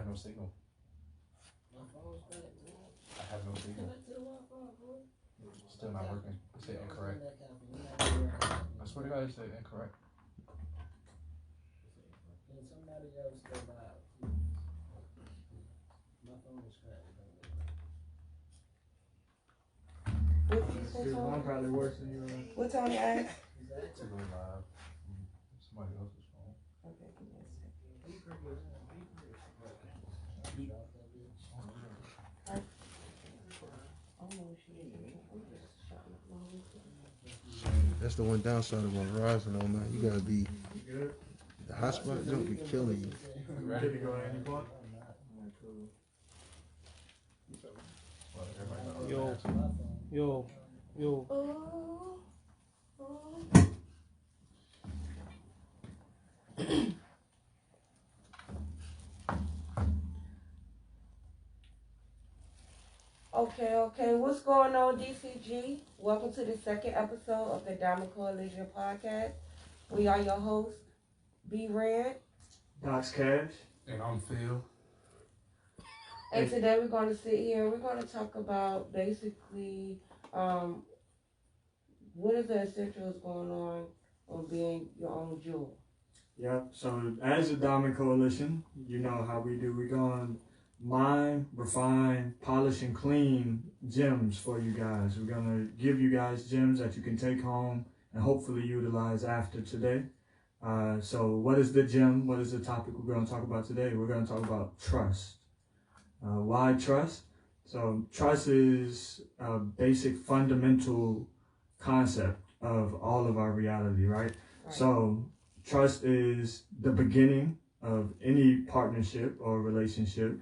no signal. I have no signal. Still not working. It said incorrect. I swear to God, it said incorrect. Somebody else go by. My phone is cracked. What did you say, Your Tony? mom probably works than you. What Tony asked? It's a go live. Somebody else's phone. Okay, give me a second. I don't know what she did. I'm just shutting up my whole thing. That's the one downside of Verizon, man. You gotta be the hotspot don't be killing you. Ready to go at any point? Yo. Okay. What's going on, DCG? Welcome to the second episode of the Diamond Coalition podcast. We are your hosts, B Red. Doc's Cash. And I'm Phil. And today we're going to sit here and we're going to talk about basically what is the essentials going on being your own jewel. Yep. So as a Diamond Coalition, you know how we do. We're going to mine, refine, polish, and clean gems for you guys. We're going to give you guys gems that you can take home and hopefully utilize after today. So what is the gem? What is the topic we're going to talk about today? We're going to talk about trust. Why trust? So trust is a basic fundamental concept of all of our reality, right? So trust is the beginning of any partnership or relationship.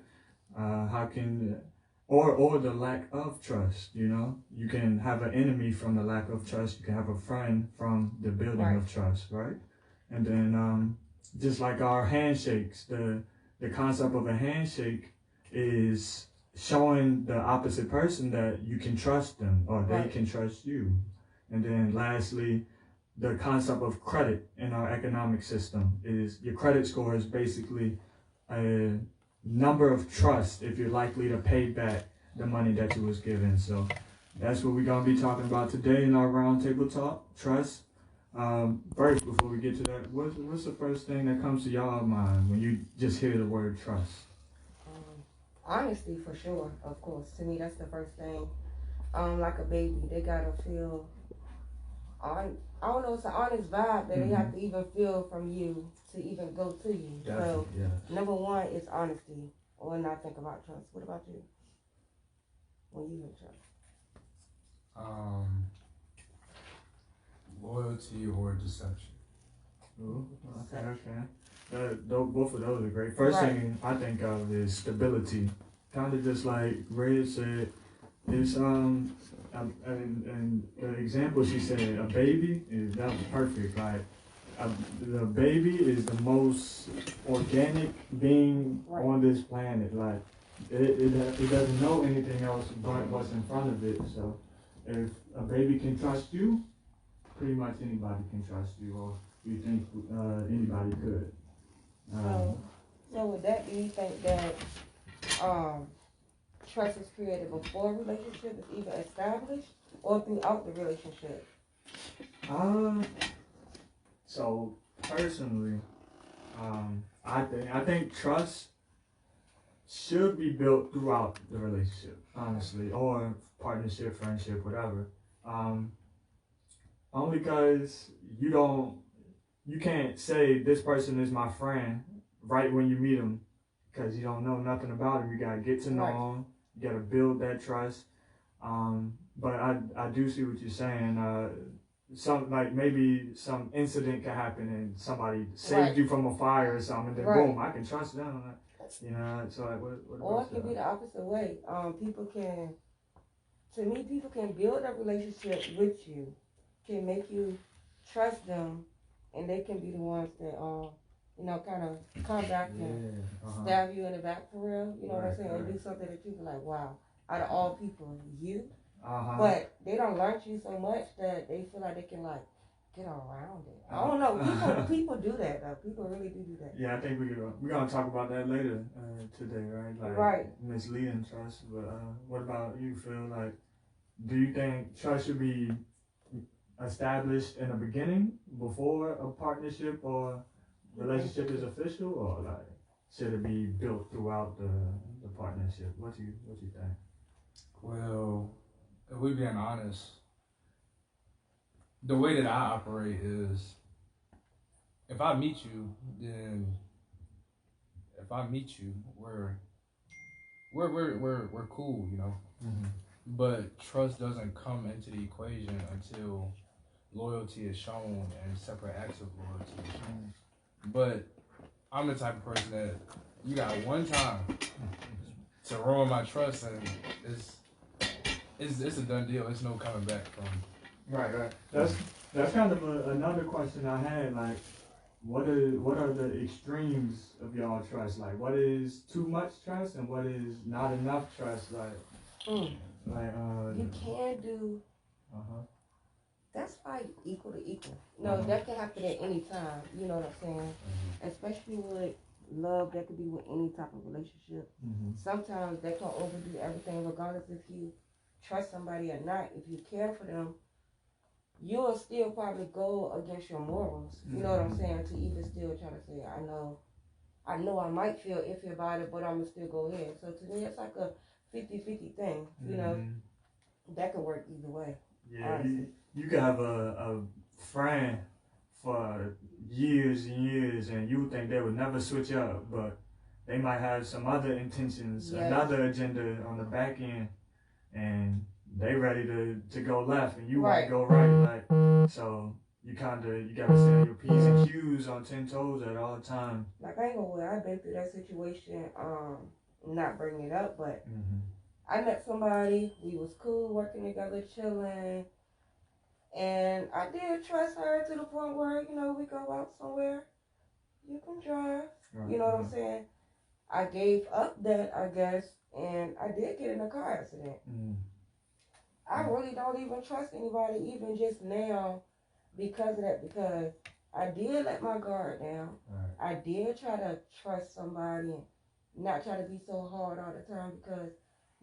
Or the lack of trust, you know? You can have an enemy from the lack of trust. You can have a friend from the building of trust, right? And then just like our handshakes, the concept of a handshake is showing the opposite person that you can trust them or they can trust you. And then lastly, the concept of credit in our economic system is your credit score is basically a number of trust if you're likely to pay back the money that you was given. So that's what we're going to be talking about today in our roundtable talk, trust. First, before we get to that, what's the first thing that comes to y'all mind when you just hear the word trust? Honesty, for sure, of course. To me, that's the first thing. Like a baby, they gotta feel I don't know, it's an honest vibe that they have to even feel from you to even go to you. Definitely, so, number one is honesty. When I think about trust. What about you? When you hear trust? Loyalty or deception. Ooh, okay. Both of those are great. First thing I think of is stability. Kind of just like Red said, it's and the example she said, a baby that was perfect. Like the baby is the most organic being on this planet. Like it doesn't know anything else but what's in front of it. So if a baby can trust you, pretty much anybody can trust you, or you think anybody could. So with that, do you think that trust is created before a relationship is even established or throughout the relationship? So personally, I think trust should be built throughout the relationship, honestly, or partnership, friendship, whatever. Only because you can't say this person is my friend right when you meet them, because you don't know nothing about him. You gotta get to know him. You gotta build that trust. But I do see what you're saying. Maybe some incident can happen and somebody saved you from a fire or something, and then boom, I can trust them. You know, so like, what or it can be the opposite way. People can build a relationship with you, can make you trust them, and they can be the ones that kind of come back and stab you in the back for real. You know what I'm saying? And do something that you be like, wow, out of all people, you. But they don't learn you so much that they feel like they can get around it. I don't know. People do that though. People really do that. Yeah, I think we're gonna talk about that later today, right? Like right. misleading trust. But what about you, Phil? Like, do you think trust should be established in the beginning before a partnership or relationship is official, or like should it be built throughout the partnership? What you think? Well, if we're being honest, the way that I operate is if I meet you, then we're cool, you know. Mm-hmm. But trust doesn't come into the equation until loyalty is shown and separate acts of loyalty is shown. But I'm the type of person that you got one time to ruin my trust, and it's a done deal. It's no coming back from. Right. That's kind of another question I had. Like, what are the extremes of y'all trust? Like, what is too much trust and what is not enough trust? Like, you can do. That's like equal to equal. No, that can happen at any time. You know what I'm saying? Especially with love, that could be with any type of relationship. Sometimes they can overdo everything, regardless if you trust somebody or not. If you care for them, you'll still probably go against your morals. You know what I'm saying? To even still try to say, I know I might feel iffy about it, but I'm gonna still go ahead. So to me, it's like a 50-50 thing. You know, that could work either way. Yeah, you could have a friend for years and years, and you would think they would never switch up, but they might have some other intentions, another agenda on the back end, and they ready to go left, and you might go right. Like, so you gotta stay on your P's and Q's on 10 toes at all times. Like, I ain't gonna lie, I've been through that situation. Not bringing it up, but I met somebody. We was cool, working together, chilling. And I did trust her to the point where, you know, we go out somewhere, you can drive. You know what I'm saying? I gave up that, I guess, and I did get in a car accident. I really don't even trust anybody, even just now, because of that, because I did let my guard down. I did try to trust somebody and not try to be so hard all the time, because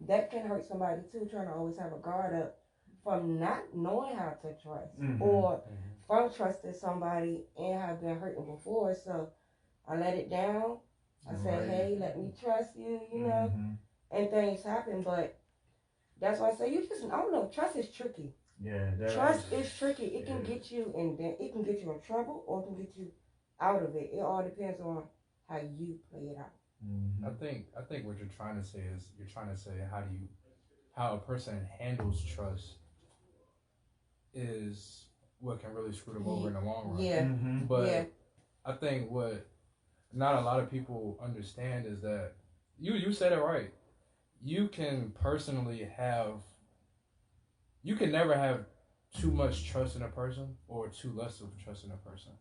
that can hurt somebody too, trying to always have a guard up from not knowing how to trust or from trusting somebody and have been hurting before. So I let it down. I said, hey, let me trust you, you know, and things happen. But that's why I say I don't know, trust is tricky. Yeah, trust is tricky. It can get you it can get you in trouble, or it can get you out of it. It all depends on how you play it out. I think what you're trying to say is how a person handles trust is what can really screw them over in the long run. But I think what not a lot of people understand is that you said it right. You can never have too much trust in a person or too less of trust in a person.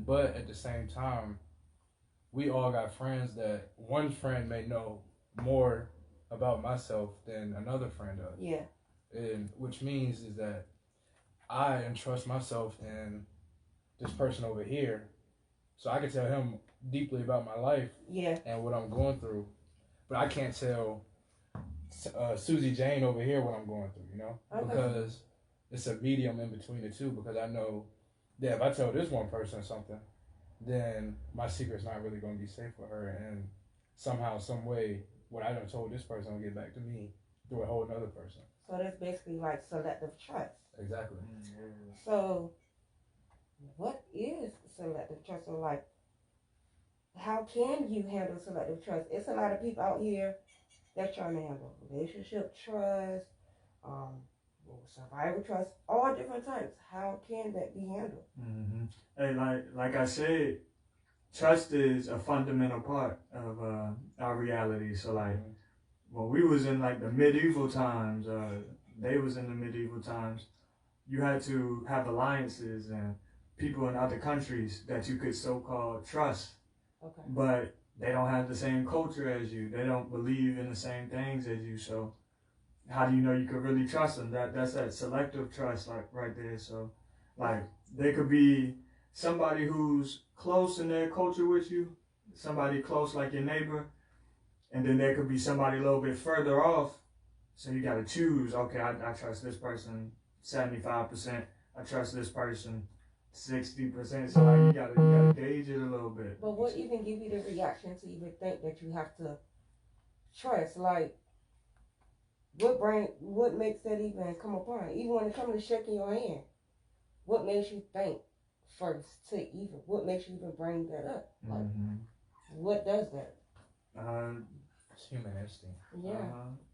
But at the same time, we all got friends that one friend may know more about myself than another friend does. And which means is that I entrust myself in this person over here, so I can tell him deeply about my life and what I'm going through, but I can't tell Susie Jane over here what I'm going through, you know, because it's a medium in between the two, because I know that if I tell this one person something, then my secret's not really going to be safe for her, and somehow, some way, what I done told this person will get back to me through a whole other person. So that's basically like selective trust. Exactly. So what is selective trust? So like, how can you handle selective trust? It's a lot of people out here that's trying to handle relationship trust, survival trust, all different types. How can that be handled? Hey, like I said, trust is a fundamental part of our reality. So like, when we was in like the medieval times, they was in the medieval times, you had to have alliances and people in other countries that you could so-called trust. But they don't have the same culture as you. They don't believe in the same things as you. So how do you know you could really trust them? That's that selective trust, like right there. So Like, there could be somebody who's close in their culture with you, somebody close like your neighbor, and then there could be somebody a little bit further off. So you got to choose, okay, I trust this person 75%, I trust this person 60%. So like, you gotta gauge it a little bit. But what even give you the reaction to even think that you have to trust? Like, what makes that even come upon? Even when it comes to shaking your hand, what makes you think first what makes you even bring that up? Like, what does that? It's human instinct. Yeah.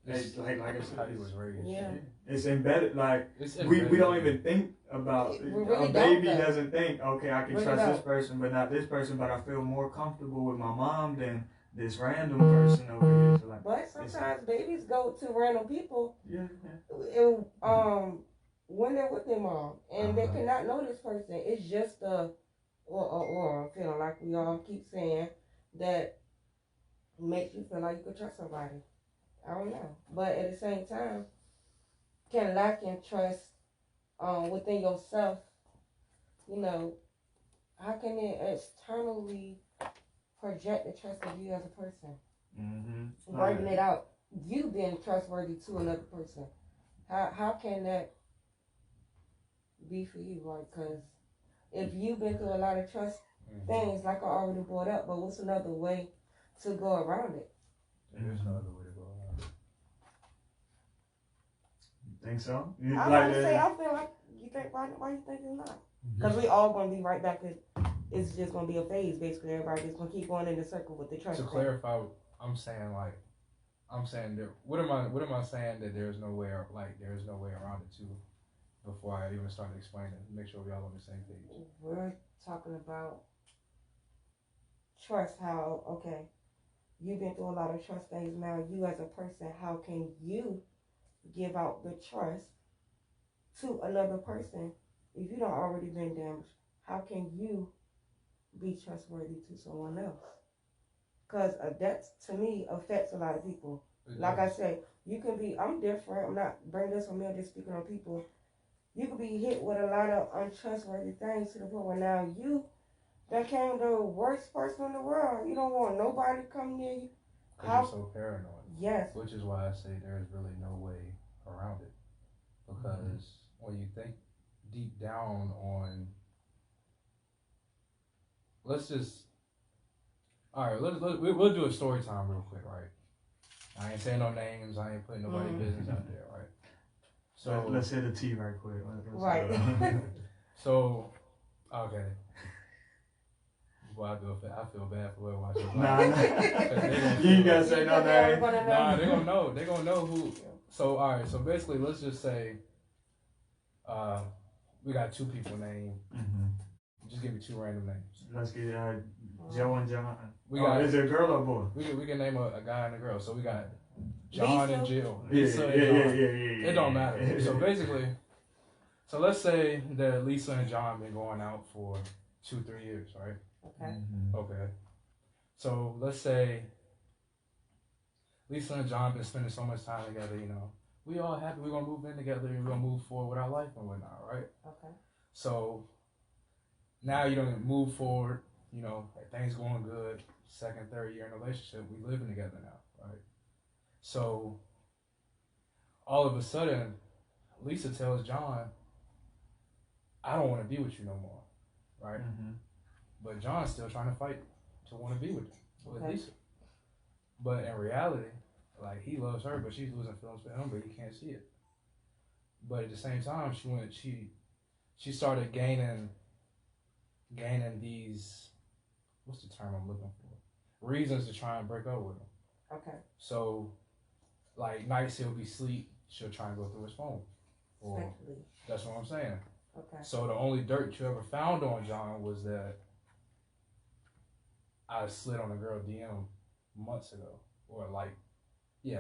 It's like I said, how he was raised. Yeah. It's embedded. Like, It's we embedded. don't even think about it. Really A baby don't, though. doesn't think, okay, I can Really trust this don't. person, but not this person. But I feel more comfortable with my mom than this random person over here. So like, But sometimes babies go to random people, yeah. and when they're with their mom, and they cannot know this person. It's just or feeling like we all keep saying that makes you feel like you could trust somebody. I don't know, but at the same time, can lack in trust within yourself. You know, how can it externally project the trust of you as a person? Writing it out, you being trustworthy to another person. How can that be for you? Like, because if you've been through a lot of trust things, like I already brought up, but what's another way to go around it? There's no other way to go around it. You think so? I would say, I feel like you think why you think it's not? Because we all gonna be right back. It's just gonna be a phase. Basically, everybody just gonna keep going in the circle with the trust. To clarify, I'm saying that. What am I saying that there's no way around it too? Before I even start explaining, make sure we all on the same page. We're talking about trust. How you've been through a lot of trust things. Now, you as a person, how can you give out the trust to another person if you don't already been damaged? How can you be trustworthy to someone else? Because that, to me, affects a lot of people. Like I said, you can be, I'm different, I'm not bringing this from me, I'm just speaking on people. You could be hit with a lot of untrustworthy things to the point where now you became the worst person in the world. You don't want nobody to come near you. Because you're so paranoid. Yes. Which is why I say there's really no way around it. Because when you think deep down on, we'll do a story time real quick, right? I ain't saying no names, I ain't putting nobody's business out there, right? So let's hit the T right quick. Right. So, okay. Well, I feel bad for whoever watching. Nah. You ain't gotta say no name. Nah, they gonna know. They gonna know who. So, all right. So basically, let's just say, we got two people named. Just give me two random names. Let's get Joe and John. Is it a girl or a boy? We can name a guy and a girl. So we got John and Jill. Lisa and John. It don't matter. So basically, let's say that Lisa and John been going out for 2-3 years, right? Okay. Okay. So let's say Lisa and John been spending so much time together, you know. We all happy, we're gonna move in together and we're gonna move forward with our life and whatnot, right? Okay. So now you don't move forward, you know, things going good, 2nd, 3rd year in a relationship, we living together now, right? So all of a sudden, Lisa tells John, I don't want to be with you no more, right? But John's still trying to fight to want to be with Lisa. But in reality, like, he loves her, but she's losing feelings for him, but he can't see it. But at the same time, she started gaining these, what's the term I'm looking for? Reasons to try and break up with him. Okay. So, like, nights he'll be asleep, she'll try and go through his phone. Or, that's what I'm saying. Okay. So the only dirt you ever found on John was that I slid on a girl DM months ago. Or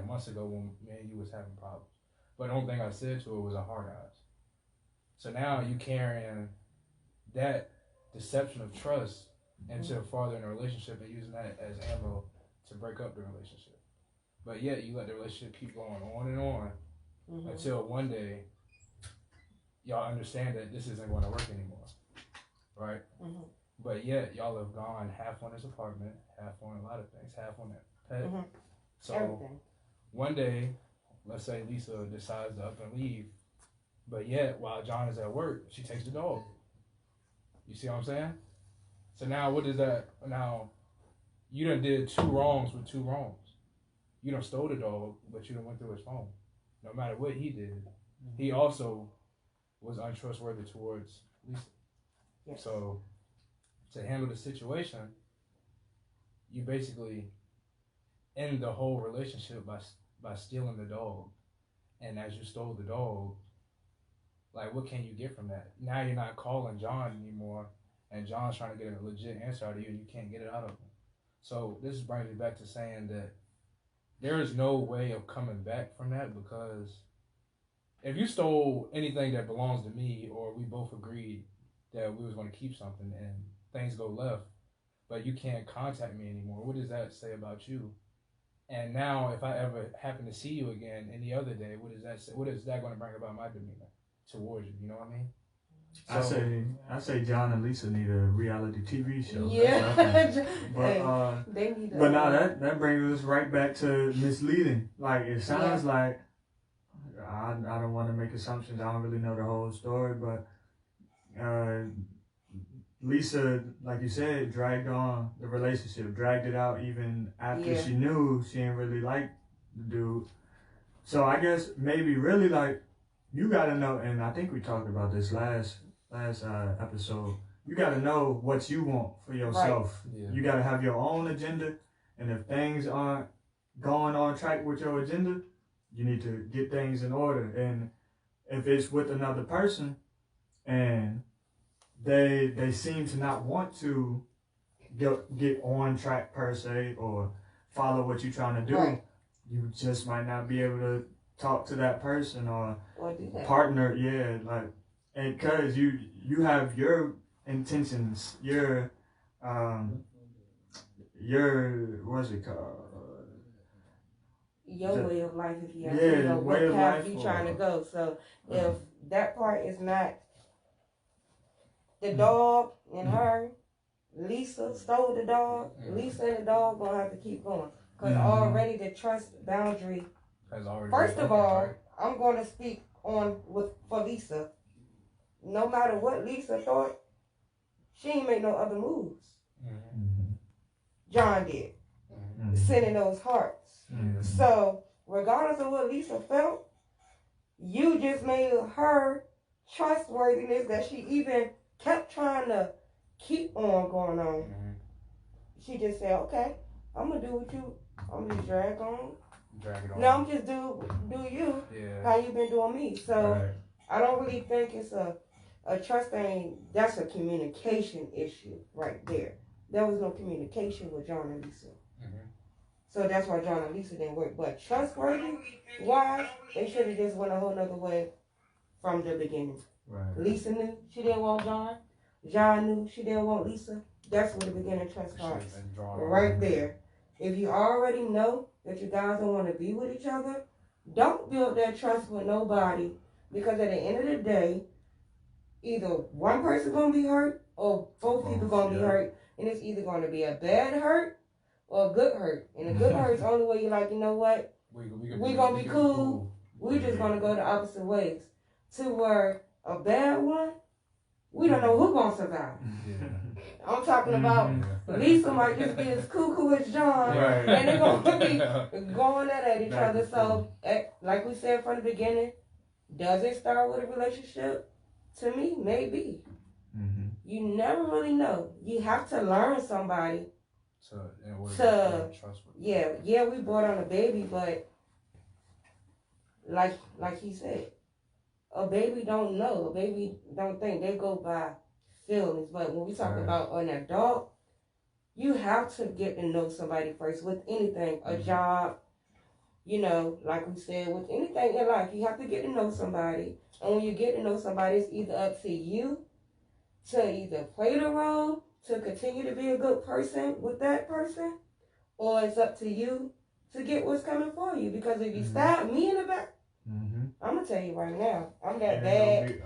months ago when me and you was having problems. But the only thing I said to her was a hard eyes. So now you carrying that deception of trust into farther in a relationship and using that as ammo to break up the relationship. But yet you let the relationship keep going on and on until one day y'all understand that this isn't going to work anymore, right? Mm-hmm. But yet y'all have gone half on his apartment, half on a lot of things, half on that pet. Mm-hmm. So Everything. one day, let's say Lisa decides to up and leave, but yet while John is at work, she takes the dog. You see what I'm saying? So now what is that? Now you done did 2 wrongs with 2 wrongs. You done stole the dog, but you done went through his phone. No matter what he did, he also was untrustworthy towards Lisa. Yes. So to handle the situation, you basically end the whole relationship by stealing the dog. And as you stole the dog, like what can you get from that? Now you're not calling John anymore, and John's trying to get a legit answer out of you, and you can't get it out of him. So this brings me back to saying that there is no way of coming back from that, because if you stole anything that belongs to me, or we both agreed that we was going to keep something and things go left, but you can't contact me anymore, what does that say about you? And now if I ever happen to see you again any other day, what does that say? What is that going to bring about my demeanor towards you? You know what I mean? I say John and Lisa need a reality TV show. Yeah. But now that brings us right back to misleading. Like it sounds like I don't want to make assumptions. I don't really know the whole story, but Lisa, like you said, dragged on the relationship, dragged it out even after she knew she didn't really like the dude. So I guess maybe really like you gotta know, and I think we talked about this last episode. You gotta know what you want for yourself. Right. Yeah. You gotta have your own agenda, and if things aren't going on track with your agenda, you need to get things in order. And if it's with another person, and they seem to not want to get on track per se or follow what you're trying to do, right, you just might not be able to talk to that person or partner, and because you have your intentions, your what's it called? Your way of life, if you have to know what path you trying to go. So if that part is not the dog and her, Lisa stole the dog, Lisa and the dog gonna have to keep going. Because already the trust boundary has already. First of all, right? I'm gonna speak for Lisa. No matter what Lisa thought, she ain't make no other moves. Mm-hmm. John did. Mm-hmm. Sending those hearts. Mm-hmm. So regardless of what Lisa felt, you just made her trustworthiness that she even kept trying to keep on going on. Mm-hmm. She just said, okay, I'm gonna do what you, I'm gonna just drag it on. No, I'm just do you, how you been doing me. So I don't really think it's a trust thing. That's a communication issue right there. There was no communication with John and Lisa. Mm-hmm. So that's why John and Lisa didn't work. But trustworthy, why? They should have just went a whole nother way from the beginning. Right. Lisa knew she didn't want John. John knew she didn't want Lisa. That's where the beginning trust starts. Right there. If you already know that you guys don't want to be with each other, don't build that trust with nobody, because at the end of the day, either one person gonna be hurt or both people gonna be hurt, and it's either gonna be a bad hurt or a good hurt. And a good hurt is the only way you're like, you know what? We gonna be cool. We just gonna go the opposite ways. To where a bad one, we don't know who's gonna survive. Yeah. I'm talking about Lisa might just be as cuckoo as John, and they're gonna be going at each other. So, like we said from the beginning, does it start with a relationship? To me, maybe. Mm-hmm. You never really know. You have to learn somebody we brought on a baby, but like he said, a baby don't know. A baby don't think. They go by feelings. But when we talk about an adult, you have to get to know somebody first with anything. A job, like we said, with anything in life, you have to get to know somebody. And when you get to know somebody, it's either up to you to either play the role, to continue to be a good person with that person, or it's up to you to get what's coming for you. Because if you stab me in the back, I'm gonna tell you right now, I'm that bad.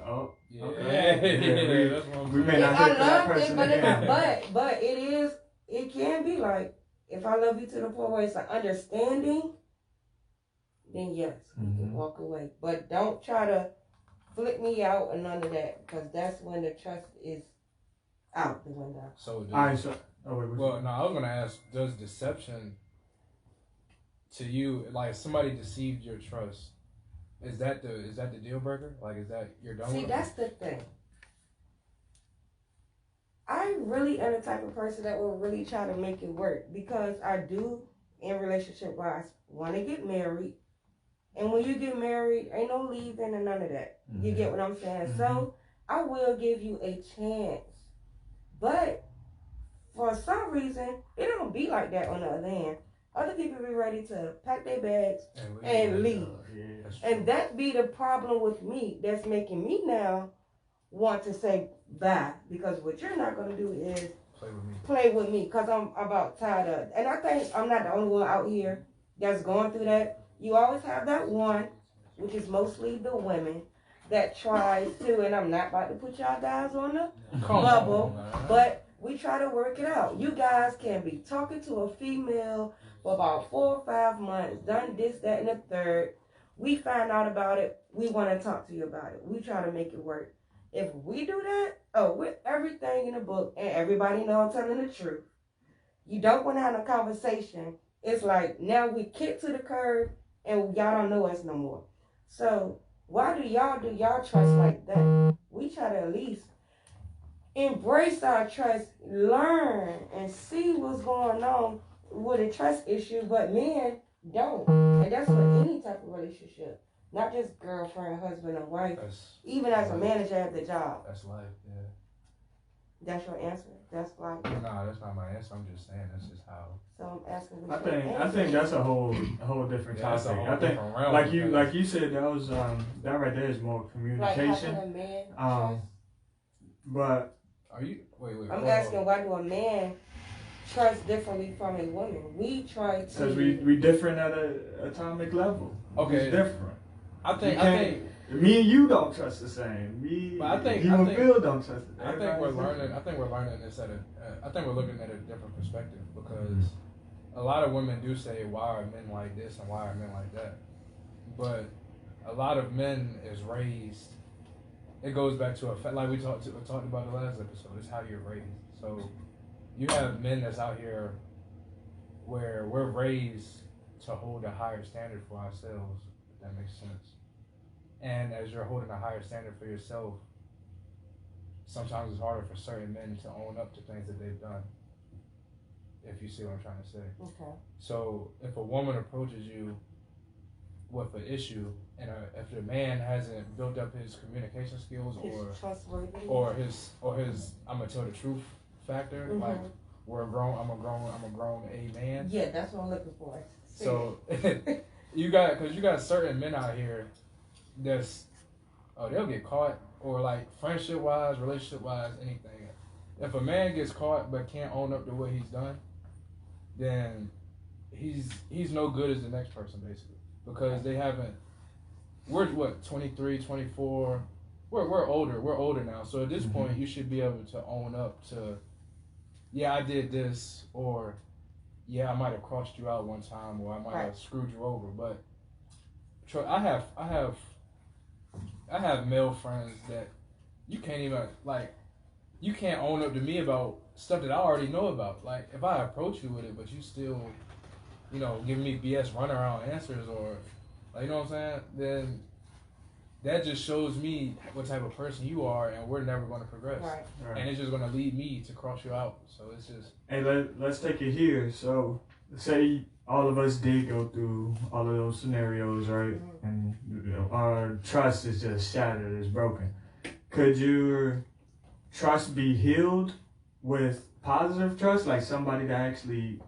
Yeah. Okay. That's what I'm We may saying. not I hit that love it, person but again. but it can be like, if I love you to the point where it's an understanding, then yes, we can walk away. But don't try to flip me out and none of that, because that's when the trust is out the window. So, I was gonna ask, does deception to you, like if somebody deceived your trust, is that the deal breaker? Like, is that you're done See, with? that's the thing. I really am the type of person that will really try to make it work, because I do, in relationship wise, want to get married. And when you get married, ain't no leaving and none of that. You get what I'm saying? So I will give you a chance. But for some reason, it don't be like that on the other hand. Other people be ready to pack their bags and leave. And that be the problem with me, that's making me now want to say bye. Because what you're not going to do is play with me. Because I'm about tired of. And I think I'm not the only one out here that's going through that. You always have that one, which is mostly the women, that tries to, and I'm not about to put y'all guys on the bubble, but we try to work it out. You guys can be talking to a female for about 4 or 5 months, done this, that, and the third. We find out about it. We want to talk to you about it. We try to make it work. If we do that, with everything in the book, and everybody know I'm telling the truth, you don't want to have a conversation. It's like, now we kick to the curb, and y'all don't know us no more. So why do y'all trust like that? We try to at least embrace our trust, learn, and see what's going on with a trust issue, but men don't. And that's with any type of relationship. Not just girlfriend, husband, or wife. Even as a manager at the job. That's life, yeah. That's your answer? That's life? No, that's not my answer. I'm just saying that's just how. So I'm asking. I think that's a whole different topic. I think like you said, that was that right there is more communication. Like, how can a man trust? But are you wait? I'm asking, why do a man trust differently from a woman? We try to, because we different at an atomic level. Okay, it's different. I think me and you don't trust the same. I think Phil don't trust it. I think we're learning this I think we're looking at a different perspective, because a lot of women do say, why are men like this and why are men like that? But a lot of men is raised. It goes back to a fact, like we talked about the last episode. It's how you're raised. So you have men that's out here where we're raised to hold a higher standard for ourselves. If that makes sense. And as you're holding a higher standard for yourself, sometimes it's harder for certain men to own up to things that they've done. If you see what I'm trying to say. Okay. So if a woman approaches you with an issue, and if the man hasn't built up his communication skills or his I'm gonna tell the truth factor, like I'm a grown A man. Yeah, that's what I'm looking for. So you got certain men out here they'll get caught, or like friendship wise, relationship wise, anything. If a man gets caught but can't own up to what he's done, then he's no good as the next person, basically, because they haven't. We're 23, 24. We're older now. So at this point, you should be able to own up to, yeah, I did this, or yeah, I might have crossed you out one time, or I might have screwed you over. But I have male friends that you can't even, like, you can't own up to me about stuff that I already know about. Like, if I approach you with it, but you still, giving me BS runaround answers, or, like, you know what I'm saying? Then that just shows me what type of person you are, and we're never going to progress. Right. And it's just going to lead me to cross you out. So it's just. Hey, let's take it here. So, say all of us did go through all of those scenarios, right? And our trust is just shattered, it's broken. Could your trust be healed with positive trust, like somebody that actually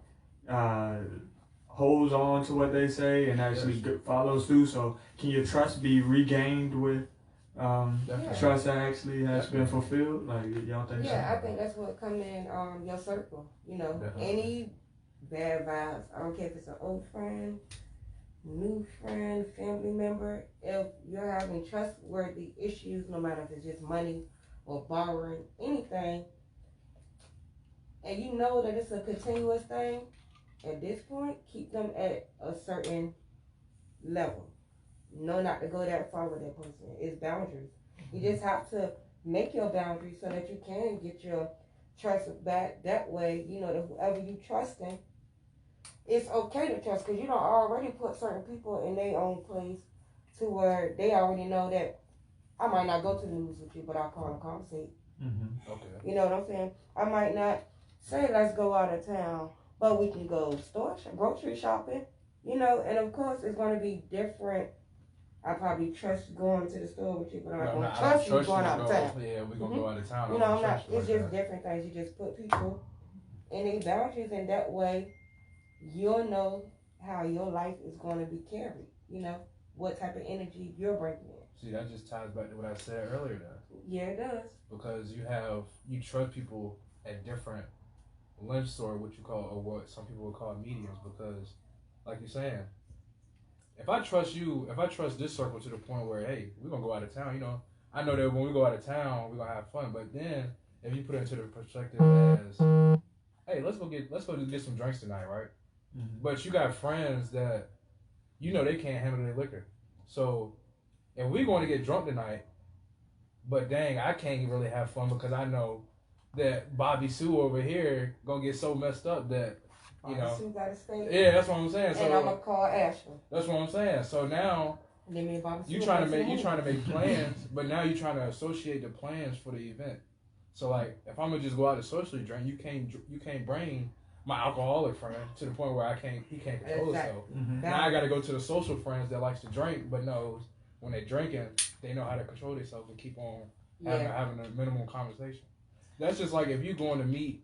holds on to what they say and actually follows through? So can your trust be regained with trust that actually has been fulfilled? Like, y'all think so? Yeah, I think that's what come in your circle. Any bad vibes. I don't care if it's an old friend, new friend, family member, if you're having trustworthy issues, no matter if it's just money or borrowing anything, and you know that it's a continuous thing, at this point, keep them at a certain level. Know not to go that far with that person. It's boundaries. You just have to make your boundaries so that you can get your trust back. That way, you know that whoever you trust in, it's okay to trust because you don't already put certain people in their own place to where they already know that I might not go to the news with you, but I'll call and conversate. Mm-hmm. Okay. You know what I'm saying? I might not say let's go out of town, but we can go grocery shopping. You know, and of course it's going to be different. I probably trust going to the store with you, but I'm not going to trust you going out of town. Yeah, we're going to go out of town. You know, I'm not. It's just different things. You just put people in these boundaries, and that way you'll know how your life is going to be carried. You know, what type of energy you're bringing in. See, that just ties back to what I said earlier then. Yeah, it does. Because you trust people at different lengths or what you call, or what some people would call mediums. Because, like you're saying, if I trust this circle to the point where, hey, we're going to go out of town, you know, I know that when we go out of town, we're going to have fun. But then, if you put it into the perspective as, hey, let's go get some drinks tonight, right? Mm-hmm. But you got friends that, you know, they can't handle their liquor. So, if we're going to get drunk tonight, but dang, I can't really have fun because I know that Bobby Sue over here going to get so messed up that, you know. Sue gotta stay. Yeah, that's what I'm saying. So, and I'm going to call Ashley. That's what I'm saying. So now, you trying to make plans, but now you're trying to associate the plans for the event. So like, if I'm gonna just go out and socially drink, you can't bring my alcoholic friend to the point where he can't control himself. Mm-hmm. Now I got to go to the social friends that likes to drink, but knows when they're drinking, they know how to control themselves and keep on having a minimum conversation. That's just like if you're going to meet,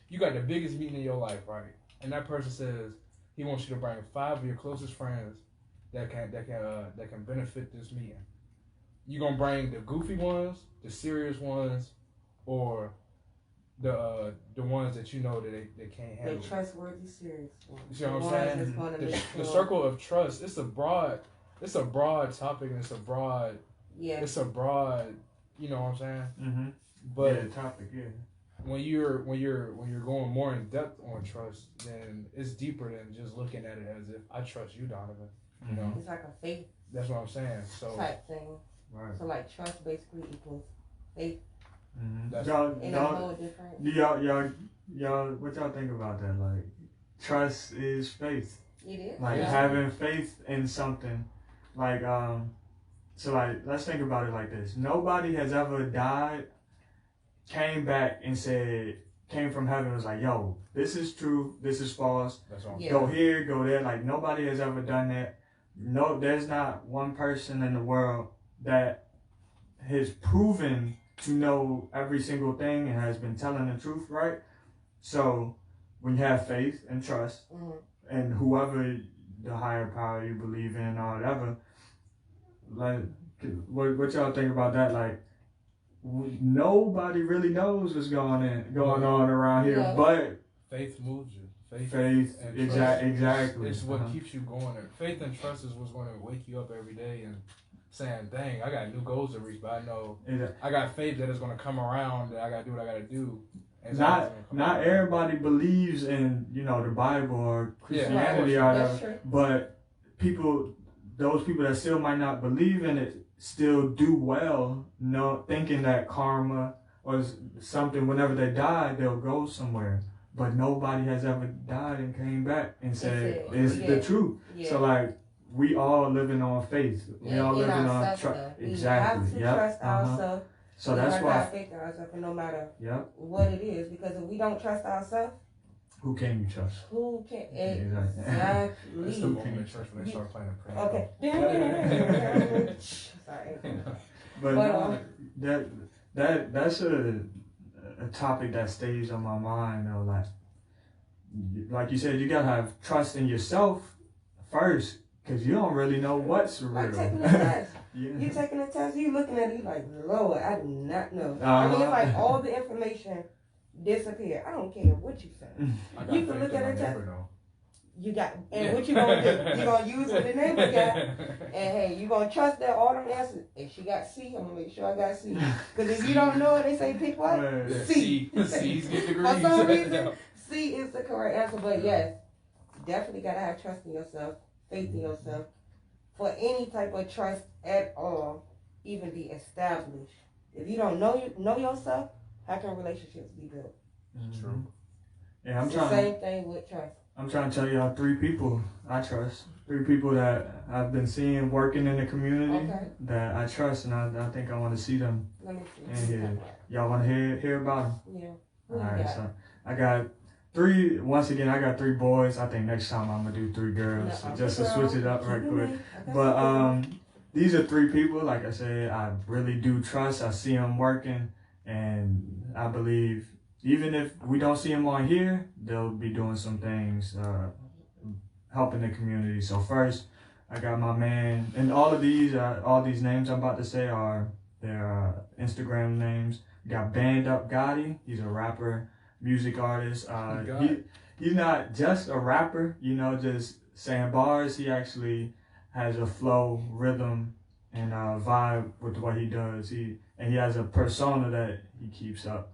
you got the biggest meeting in your life, right? And that person says he wants you to bring 5 of your closest friends that can benefit this meeting. You gonna bring the goofy ones, the serious ones, or the ones that you know that they can't handle. The trustworthy, serious ones. You see what I'm saying? The circle of trust. It's a broad topic, and it's a broad. You know what I'm saying? Mm-hmm. But topic, yeah. When you're going more in depth on trust, then it's deeper than just looking at it as if I trust you, Donovan. You know, it's like a faith. That's what I'm saying. So type thing. Right. So like trust basically equals faith. Mm-hmm. Y'all, what y'all think about that? Like, trust is faith. It is. Like having faith in something. Like, so like, let's think about it like this. Nobody has ever died, came back and came from heaven and was like, yo, this is true, this is false. That's all. Go here, go there. Like, nobody has ever done that. No, there's not one person in the world that has proven to know every single thing and has been telling the truth, right? So when you have faith and trust and whoever the higher power you believe in or whatever, like, what y'all think about that? Like, nobody really knows what's going on around here, but faith moves you. Faith and exactly. It's what keeps you going. Faith and trust is what's going to wake you up every day and saying, dang, I got new goals to reach, but I know I got faith that it's going to come around, that I got to do what I got to do. Not everybody believes in, you know, the Bible or Christianity or whatever, but those people that still might not believe in it still do well, thinking that karma or something, whenever they die, they'll go somewhere. But nobody has ever died and came back and said it's the truth. Yeah. So like, we all living on faith. We all living on trust. Exactly. We have to trust ourselves. So that's why. Faith in ourselves, no matter what it is, because if we don't trust ourselves, who can you trust? Who can? Exactly. It's the moment in church when they start playing a prayer. Okay. Sorry. But that's a topic that stays on my mind, though. Like you said, you gotta have trust in yourself first, because you don't really know what's real. Like taking a test. You taking a test, you looking at it like, Lord, I do not know. I mean, it's like all the information disappear. I don't care what you say. You can look at a test. You got, and what you gonna do? You gonna use what the neighbor got, and hey, you gonna trust that all them answers. If she got C, I'm gonna make sure I got C. Because if you don't know, they say pick what? C. C's get degrees. For some reason, C is the correct answer. But yes, definitely gotta have trust in yourself, faith in yourself, for any type of trust at all, even be established. If you don't know yourself, how can relationships be built? True. Yeah, It's the same thing with trust. I'm trying to tell y'all 3 people I trust. 3 people that I've been seeing working in the community that I trust, and I think I want to see them. Let me see. And here, y'all want to hear about them? Yeah. All right, so I got 3. Once again, I got 3 boys. I think next time I'm gonna do 3 girls, just to switch it up right quick. But these are 3 people. Like I said, I really do trust. I see them working, and I believe, even if we don't see them on here, they'll be doing some things, helping the community. So first, I got my man, and all these names I'm about to say are their Instagram names. We got Band Up Baddie. He's a rapper, music artist. He's not just a rapper, just saying bars. He actually has a flow, rhythm, and vibe with what he does. He has a persona that he keeps up.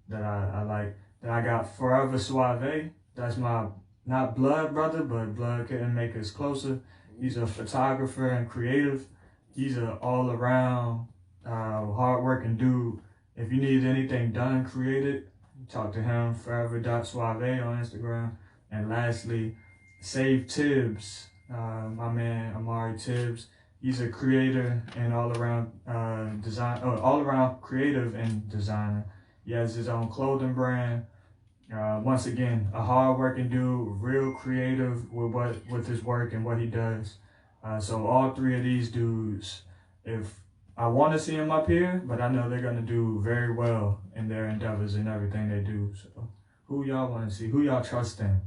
That I like. Then I got Forever Suave. That's my, not blood brother, but blood couldn't make us closer. He's a photographer and creative. He's an all-around, hard-working dude. If you need anything done, created, talk to him. Forever.suave on Instagram. And lastly, Save Tibbs. My man Amari Tibbs. He's a creator and all-around all-around creative and designer. He has his own clothing brand. Once again, a hard-working dude, real creative with his work and what he does. So all 3 of these dudes, if I want to see them up here, but I know they're gonna do very well in their endeavors and everything they do. So who y'all want to see? Who y'all trust in?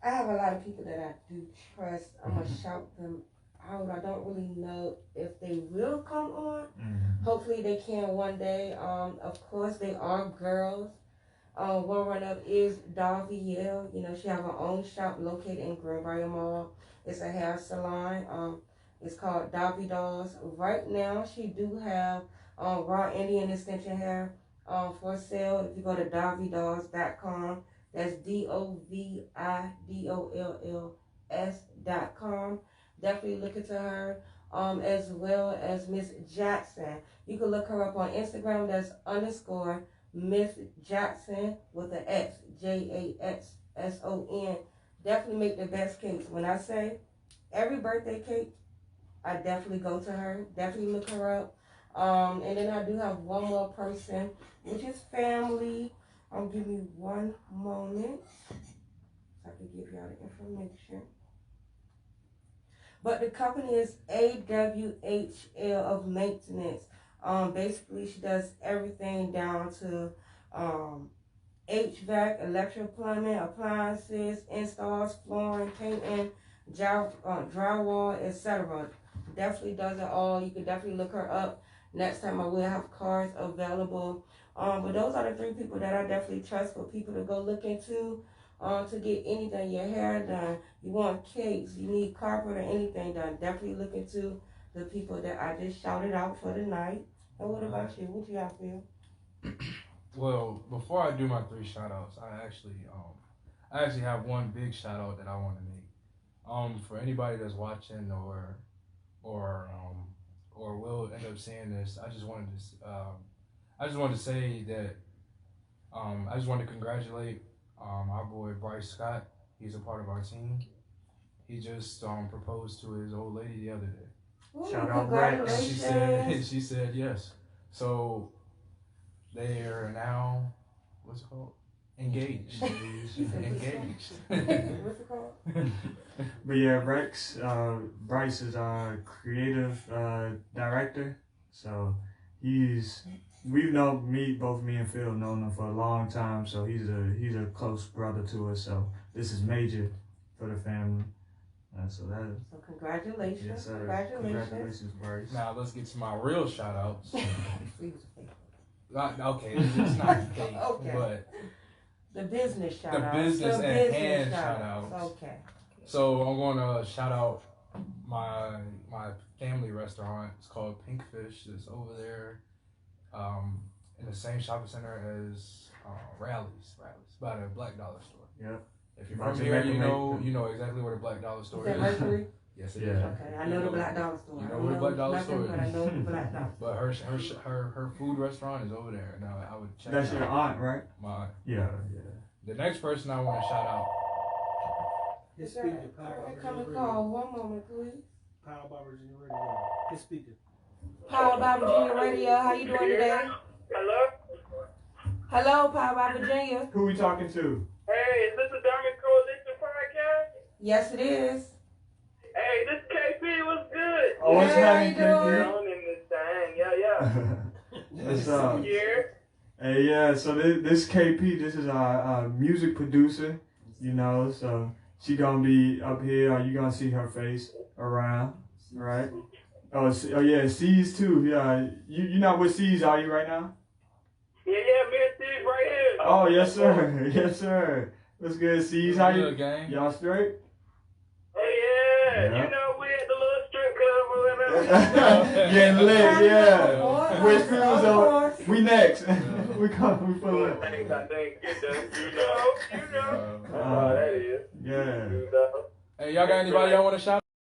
I have a lot of people that I do trust. I'm gonna shout them out. I don't really know if they will come on. Hopefully they can one day. Of course they are girls. One run-up is Darby Yale. She have her own shop located in Greenbrier Mall. It's a hair salon. It's called Darby Dolls. Right now she do have raw Indian extension hair for sale. If you go to DarbyDolls.com, that's DOVIDOLLS.com. Definitely look into her, as well as Miss Jackson. You can look her up on Instagram. That's _ Miss Jackson with an X, JAXSON. Definitely make the best cakes. When I say every birthday cake, I definitely go to her. Definitely look her up. And then I do have one more person, which is family. Give me one moment so I can give y'all the information. But the company is AWHL of Maintenance. Basically, she does everything down to HVAC, electrical plumbing, appliances, installs, flooring, painting, drywall, etc. Definitely does it all. You can definitely look her up. Next time I will have cards available. But those are the 3 people that I definitely trust for people to go look into. To get anything, your hair done, you want cakes, you need carpet or anything done, definitely look into the people that I just shouted out for the night. And what about you? What you got, Phil? Well, before I do my 3 shout outs, I actually have one big shout out that I want to make. For anybody that's watching or will end up seeing this, I just wanted to say that I just want to congratulate our boy Bryce Scott. He's a part of our team. He just proposed to his old lady the other day. Ooh, Shout out Bryce. And she said yes. So they are now, what's it called? Engaged. Engaged. What's it called? But yeah, Bryce is our creative director. So both me and Phil known him for a long time, so he's a close brother to us. So this is major for the family. So congratulations. Yes, sir. Congratulations, Bryce. Now let's get to my real shout outs. Okay, it's not fake, Okay. but The business shout The outs. business The and business hand shout shout-outs. Okay. So I'm going to shout out my family restaurant. It's called Pinkfish. It's over there in the same shopping center as Rally's by the Black Dollar store. Yeah. If you're from here, you know exactly where the Black Dollar store Is that Mercury? Yes, it is. Okay, I know the Black Dollar store. You know where the Black Dollar store is. But I know the Black Dollar. But her food restaurant is over there. Now I would check. That's your aunt, right? My aunt. Yeah. The next person I want to shout out. His speaker, Power I by come Virginia and call. Radio. One moment, please. Power by Virginia Radio. His speaker. Power by Virginia Radio. How you doing today? Hello? Hello, Power by Virginia. Who we talking to? Hey, is this the Diamond Coalition podcast? Yes, it is. Hey, this KP was good. Oh, what's Hey, how happening, you doing? Down in this thing. Yeah. What's up? Here. Hey, yeah, so this KP, this is our music producer, you know, so she gonna be up here, you gonna see her face around, right? Oh yeah, C's too, yeah. You not with C's, are you right now? Yeah, me and Steve right here. Oh, yes, sir, yes, sir. What's good, C's? How you? Good, gang. Y'all straight? Oh, yeah. Yeah. You know, we at the little strip club or whatever. Getting lit, yeah. Of Which course, crews of are course. we next? we pull up. Thanks, I think. You know. Uh, that is. Yeah. You know. Hey, y'all got anybody y'all want to shout